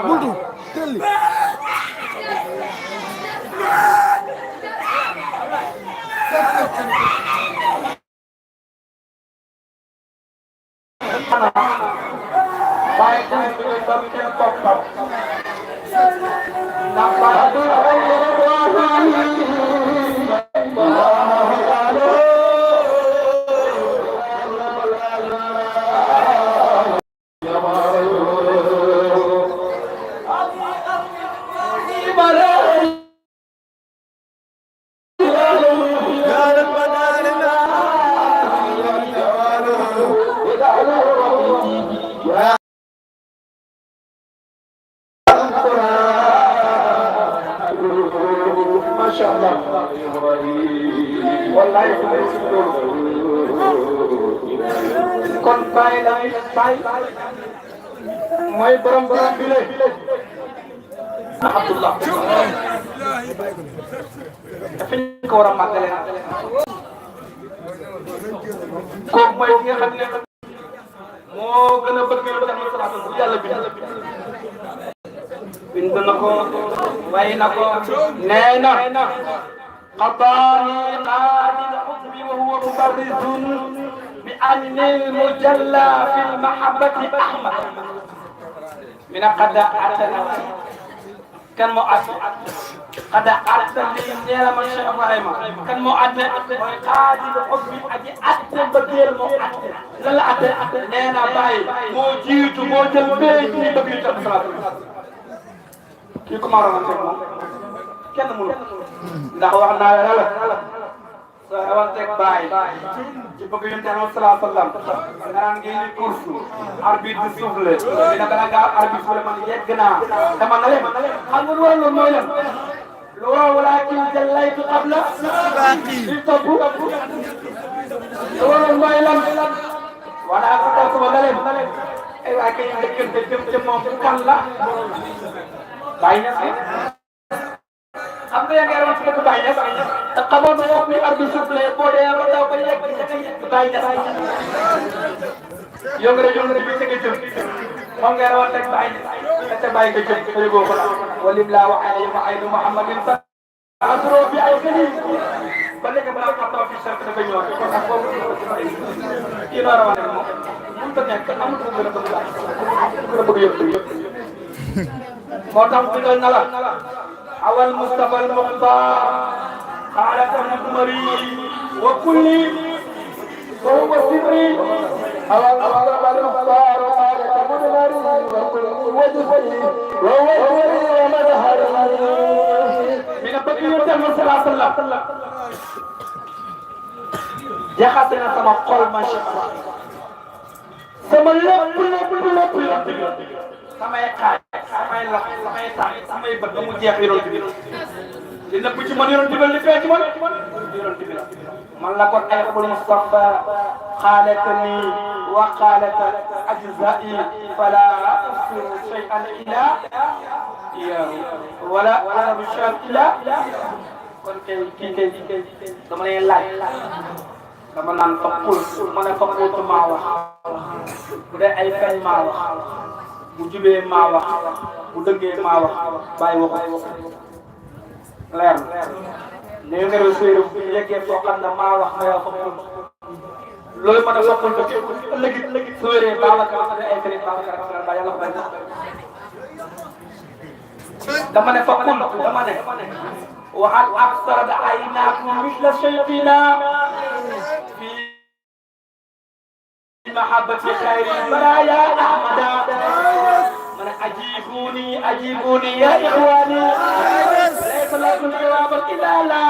buntu telli kon bàyyi la bàyyi mooy borom bi la Abdullah dafa ñu ko war a màggale kooku mooy ki nga xam ne moo gën a bëgg bu yàlla bind na ko way na ko nee na قضاني قاضي الحكم وهو مبرز بأن المجلى في المحبة أحمد من قد أعتنا كان مؤثر قد أعتنا لي من شيء إبراهيم كان مؤثر قاضي الحكم أدي أعتنا بديل مؤثر لا أعتنا نينا باي موجود موجل بيتي بقيت الصلاة كيكم أرانا kenn mënu ndax wax naa la soo xewanteeg bàyyi ci bëgg yonent bi sallallahu alayhi wa sallam nga naan ngeen di course arbitre bi soufflé dina bala ngaa arbitre soufflé man yegg naa dama na leen xam nga lu waral loolu mooy lan lu waral walaakin jallaytu qabla li topp lu waral mooy lan wala ak ko sama na leen ay waa kay dëkkante jëm moom kan la bàyyi na am na yaa ngi wax ci dëkk Baye Niass te xamoon na moom mi arbitre soufflé boo dee ba daw ba yegg Baye Niass yow nga ne bii ca nga jëm moom ngay rawal rek Baye Niass te Baye nga jëm te yëgoo ko la walim laa wa aynu Muhammadin sa asro bi ay gëni ba léegi balaa xam taw fi cercle dafa ñëw kon ak boobu kii noo rawal rek moom mënut a nekk amul ko gën a bëgg yëpp moo tax digal na la أول مصطفى المختار قال تنمري وكل وهو سري أول مصطفى المختار قال تنمري وكل وجهي وهو سري ومظهري من بقية المرسل صلى الله jaxasena sama xol ma Cheikh sama lépp samay xaaj samay lox samay tànk samay bët ba mu jeex yonent bi li nëbb ci man yonent bi li feeñ ci man yonent bi man la kon ay xul Mustafa xaalatani wa xaalata ajzai fala usiru shay'an ila wala wala bishar ila kon kii dama lay laaj dama naan fa xul ma ne fa xultu maa wax bu dee ay feeñ maa wax bu jubee maa wax bu dëggee maa wax bàyyi waxu leer na léegi nga doon séeréer bu yeggee foo xam ne maa wax ma yow fa loolu mën a foqal ba ëllëg su wéree Babacar wax ne ay këriñ Babacar ak ba yàlla ko bañ dama ne foqal dama ne waxal absarad aynaakum misla shaykhina fi mahabbati xayri baraya ahmada man ajibuni ya ikhwani laysa lakum jawaban illa la